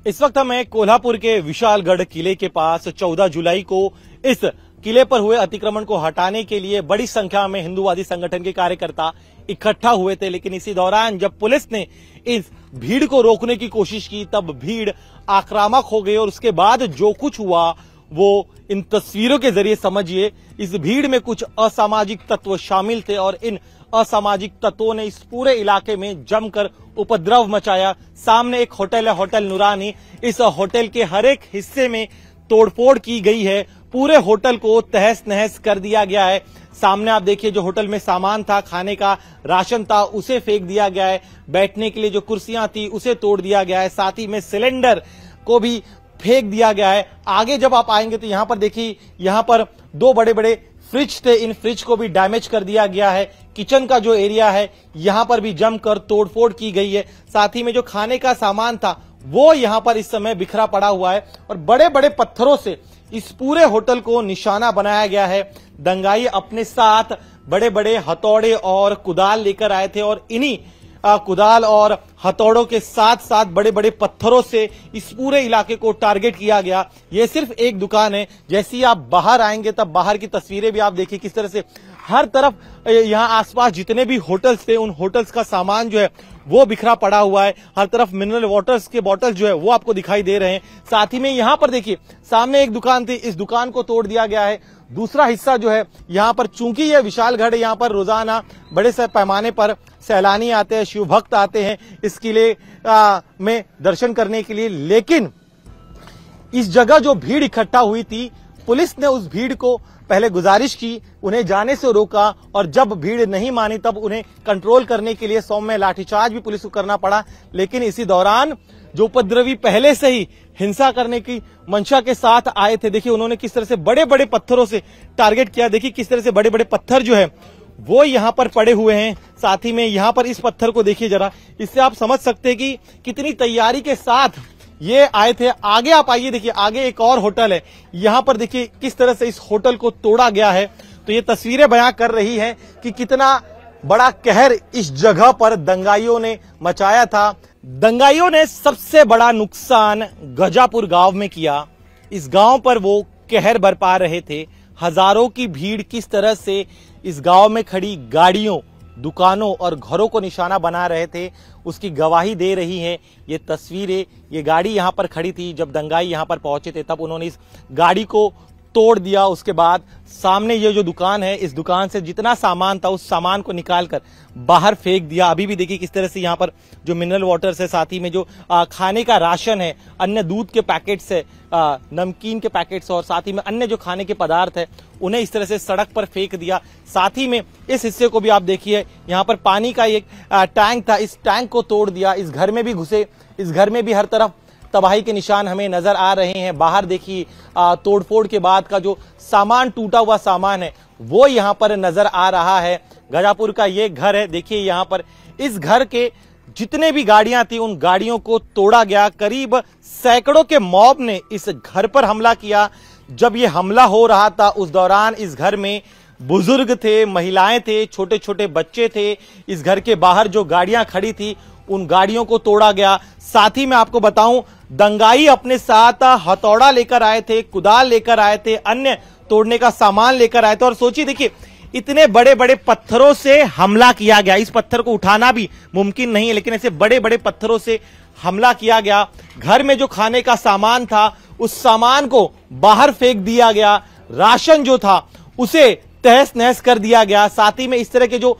इस वक्त हमें कोल्हापुर के विशालगढ़ किले के पास 14 जुलाई को इस किले पर हुए अतिक्रमण को हटाने के लिए बड़ी संख्या में हिंदूवादी संगठन के कार्यकर्ता इकट्ठा हुए थे। लेकिन इसी दौरान जब पुलिस ने इस भीड़ को रोकने की कोशिश की तब भीड़ आक्रामक हो गई और उसके बाद जो कुछ हुआ वो इन तस्वीरों के जरिए समझिए। इस भीड़ में कुछ असामाजिक तत्व शामिल थे और इन असामाजिक तत्वों ने इस पूरे इलाके में जमकर उपद्रव मचाया। सामने एक होटल है, होटल नूरानी। इस होटल के हर एक हिस्से में तोड़फोड़ की गई है। पूरे होटल को तहस नहस कर दिया गया है। सामने आप देखिए, जो होटल में सामान था, खाने का राशन था, उसे फेंक दिया गया है। बैठने के लिए जो कुर्सियां थी उसे तोड़ दिया गया है। साथ ही में सिलेंडर को भी फेंक दिया गया है। आगे जब आप आएंगे तो यहां पर देखिए, यहां पर दो बड़े बड़े फ्रिज थे, इन फ्रिज को भी डैमेज कर दिया गया है। किचन का जो एरिया है यहां पर भी जमकर तोड़फोड़ की गई है। साथ ही में जो खाने का सामान था वो यहां पर इस समय बिखरा पड़ा हुआ है और बड़े बड़े पत्थरों से इस पूरे होटल को निशाना बनाया गया है। दंगाई अपने साथ बड़े बड़े हथौड़े और कुदाल लेकर आए थे और इन्हीं कुदाल और हथौड़ों के साथ साथ बड़े बड़े पत्थरों से इस पूरे इलाके को टारगेट किया गया। ये सिर्फ एक दुकान है। जैसे ही आप बाहर आएंगे तब बाहर की तस्वीरें भी आप देखिए किस तरह से हर तरफ यहाँ आसपास जितने भी होटल्स थे उन होटल्स का सामान जो है वो बिखरा पड़ा हुआ है। हर तरफ मिनरल वाटर्स के बॉटल जो है वो आपको दिखाई दे रहे हैं। साथ ही में यहाँ पर देखिए, सामने एक दुकान थी, इस दुकान को तोड़ दिया गया है। दूसरा हिस्सा जो है यहाँ पर, चूंकि ये विशालगढ़ है, यहाँ पर रोजाना बड़े से पैमाने पर सैलानी आते हैं, शिव भक्त आते हैं इस किले में दर्शन करने के लिए। लेकिन इस जगह जो भीड़ इकट्ठा हुई थी, पुलिस ने उस भीड़ को पहले गुजारिश की, उन्हें जाने से रोका और जब भीड़ नहीं मानी तब उन्हें कंट्रोल करने के लिए सौम्य लाठीचार्ज भी पुलिस को करना पड़ा। लेकिन इसी दौरान जो उपद्रवी पहले से ही हिंसा करने की मंशा के साथ आए थे, देखिए उन्होंने किस तरह से बड़े बड़े पत्थरों से टारगेट किया। देखिए किस तरह से बड़े बड़े पत्थर जो है वो यहाँ पर पड़े हुए हैं। साथ ही में यहाँ पर इस पत्थर को देखिए जरा, इससे आप समझ सकते हैं कि कितनी तैयारी के साथ ये आए थे। आगे आप आइए, देखिए आगे एक और होटल है, यहाँ पर देखिए किस तरह से इस होटल को तोड़ा गया है। तो ये तस्वीरें बयां कर रही हैं कि कितना बड़ा कहर इस जगह पर दंगाइयों ने मचाया था। दंगाइयों ने सबसे बड़ा नुकसान गजापुर गांव में किया। इस गांव पर वो कहर बरपा रहे थे। हजारों की भीड़ किस तरह से इस गांव में खड़ी गाड़ियों, दुकानों और घरों को निशाना बना रहे थे उसकी गवाही दे रही है ये तस्वीरें। ये गाड़ी यहाँ पर खड़ी थी, जब दंगाई यहाँ पर पहुंचे थे तब उन्होंने इस गाड़ी को तोड़ दिया। उसके बाद सामने ये जो दुकान है, इस दुकान से जितना सामान था उस सामान को निकालकर बाहर फेंक दिया। अभी भी देखिए किस तरह से यहाँ पर जो मिनरल वाटर्स है, साथ ही में जो खाने का राशन है, अन्य दूध के पैकेट्स है, नमकीन के पैकेट्स और साथ ही में अन्य जो खाने के पदार्थ है उन्हें इस तरह से सड़क पर फेंक दिया। साथ ही में इस हिस्से को भी आप देखिए, यहाँ पर पानी का एक टैंक था, इस टैंक को तोड़ दिया। इस घर में भी घुसे, इस घर में भी हर तरफ तबाही के निशान हमें नजर आ रहे हैं। बाहर देखिए तोड़फोड़ के बाद का जो सामान, टूटा हुआ सामान है वो यहाँ पर नजर आ रहा है। गजापुर का ये घर है, देखिए यहाँ पर इस घर के जितने भी गाड़ियां थी उन गाड़ियों को तोड़ा गया। करीब सैकड़ों के मॉब ने इस घर पर हमला किया। जब ये हमला हो रहा था उस दौरान इस घर में बुजुर्ग थे, महिलाएं थे, छोटे छोटे बच्चे थे। इस घर के बाहर जो गाड़ियां खड़ी थी उन गाड़ियों को तोड़ा गया। साथ ही मैं आपको बताऊं, दंगाई अपने साथ हथौड़ा लेकर आए थे, कुदाल लेकर आए थे, अन्य तोड़ने का सामान लेकर आए थे। और सोचिए, देखिए इतने बड़े बड़े पत्थरों से हमला किया गया। इस पत्थर को उठाना भी मुमकिन नहीं है, लेकिन ऐसे बड़े बड़े पत्थरों से हमला किया गया। घर में जो खाने का सामान था उस सामान को बाहर फेंक दिया गया। राशन जो था उसे तहस नहस कर दिया गया। साथ ही में इस तरह के जो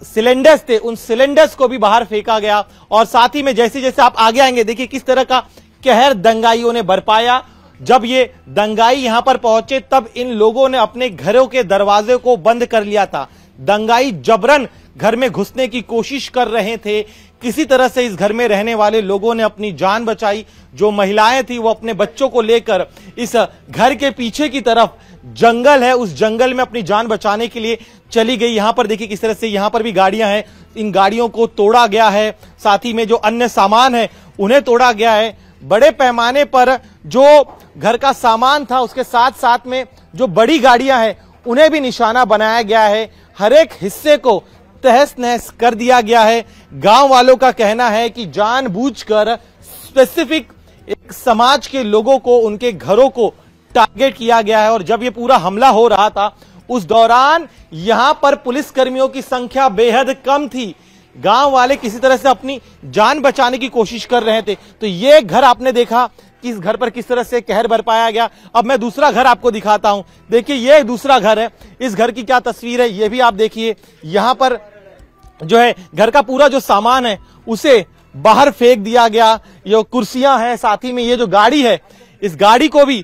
सिलेंडर्स थे उन सिलेंडर्स को भी बाहर फेंका गया। और साथ ही में जैसे जैसे आप आगे आएंगे, देखिए किस तरह का कहर दंगाइयों ने बरपाया। जब ये दंगाई यहां पर पहुंचे तब इन लोगों ने अपने घरों के दरवाजे को बंद कर लिया था। दंगाई जबरन घर में घुसने की कोशिश कर रहे थे। किसी तरह से इस घर में रहने वाले लोगों ने अपनी जान बचाई। जो महिलाएं थी वो अपने बच्चों को लेकर इस घर के पीछे की तरफ जंगल है, उस जंगल में अपनी जान बचाने के लिए चली गई। यहां पर देखिए किस तरह से यहां पर भी गाड़ियां हैं, इन गाड़ियों को तोड़ा गया है। साथ ही में जो अन्य सामान है उन्हें तोड़ा गया है। बड़े पैमाने पर जो घर का सामान था उसके साथ साथ में जो बड़ी गाड़ियां हैं उन्हें भी निशाना बनाया गया है। हर एक हिस्से को तहस नहस कर दिया गया है। गांव वालों का कहना है कि जानबूझकर स्पेसिफिक एक समाज के लोगों को, उनके घरों को टारगेट किया गया है। और जब ये पूरा हमला हो रहा था उस दौरान यहां पर पुलिस कर्मियों की संख्या बेहद कम थी। गांव वाले किसी तरह से अपनी जान बचाने की कोशिश कर रहे थे। तो ये घर आपने देखा कि इस घर पर किस तरह से कहर बरपाया गया। अब मैं दूसरा घर आपको दिखाता हूं। देखिए ये दूसरा घर है, इस घर की क्या तस्वीर है ये भी आप देखिए। यहां पर जो है घर का पूरा जो सामान है उसे बाहर फेंक दिया गया। ये कुर्सियां हैं, साथ ही में ये जो गाड़ी है इस गाड़ी को भी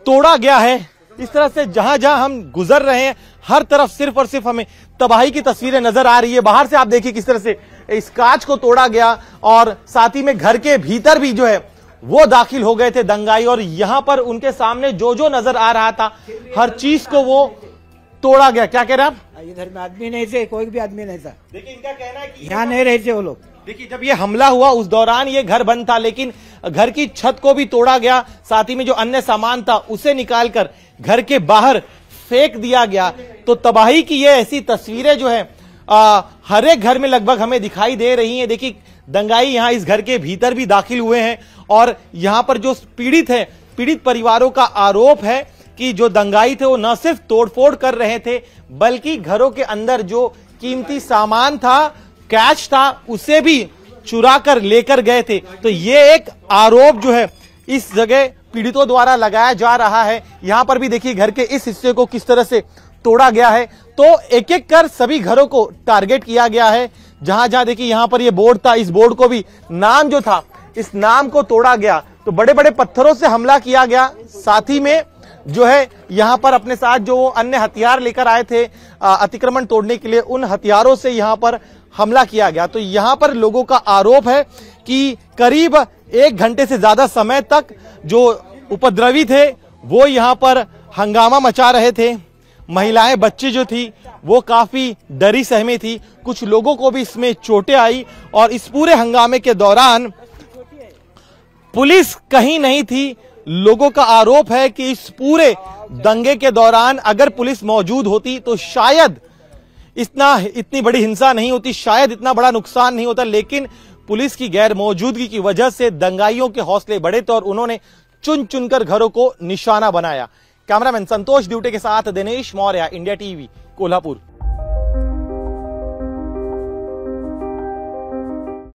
तोड़ा गया है। इस तरह से जहां जहां हम गुजर रहे हैं हर तरफ सिर्फ और सिर्फ हमें तबाही की तस्वीरें नजर आ रही है। बाहर से आप देखिए किस तरह से इस कांच को तोड़ा गया और साथ ही में घर के भीतर भी जो है वो दाखिल हो गए थे दंगाई। और यहां पर उनके सामने जो जो नजर आ रहा था हर चीज को वो तोड़ा गया। क्या कह रहे हैं आप? इधर में आदमी नहीं थे, कोई भी आदमी नहीं था। देखिए इनका कहना है कि यहाँ नहीं रहे थे वो लोग। देखिए जब ये हमला हुआ उस दौरान ये घर बंद था, लेकिन घर की छत को भी तोड़ा गया, साथ ही में जो अन्य सामान था उसे निकालकर घर के बाहर फेंक दिया गया। तो तबाही की ये ऐसी तस्वीरें जो है हर एक घर में लगभग हमें दिखाई दे रही हैं। देखिए दंगाई यहां इस घर के भीतर भी दाखिल हुए हैं और यहां पर जो पीड़ित है, पीड़ित परिवारों का आरोप है कि जो दंगाई थे वो न सिर्फ तोड़फोड़ कर रहे थे बल्कि घरों के अंदर जो कीमती सामान था, कैश था, उसे भी चुरा कर लेकर गए थे। तो ये एक आरोप जो है इस जगह पीड़ितों द्वारा लगाया जा रहा है। यहां पर भी देखिए घर के इस हिस्से को किस तरह से तोड़ा गया है। तो एक एक कर सभी घरों को टारगेट किया गया है। जहां जहां देखिए यहां पर ये बोर्ड था, इस बोर्ड को भी नाम जो था इस नाम को तोड़ा गया। तो बड़े बड़े पत्थरों से हमला किया गया। साथ ही में जो है यहां पर अपने साथ जो अन्य हथियार लेकर आए थे अतिक्रमण तोड़ने के लिए, उन हथियारों से यहां पर हमला किया गया। तो यहां पर लोगों का आरोप है कि करीब 1 घंटे से ज्यादा समय तक जो उपद्रवी थे वो यहां पर हंगामा मचा रहे थे। महिलाएं, बच्चे जो थी वो काफी डरी सहमी थी। कुछ लोगों को भी इसमें चोटें आई और इस पूरे हंगामे के दौरान पुलिस कहीं नहीं थी। लोगों का आरोप है कि इस पूरे दंगे के दौरान अगर पुलिस मौजूद होती तो शायद इतनी बड़ी हिंसा नहीं होती, शायद इतना बड़ा नुकसान नहीं होता। लेकिन पुलिस की गैर मौजूदगी की वजह से दंगाइयों के हौसले बढ़े थे और उन्होंने चुन चुनकर घरों को निशाना बनाया। कैमरामैन संतोष ड्यूटे के साथ दिनेश मौर्य, इंडिया टीवी, कोल्हापुर।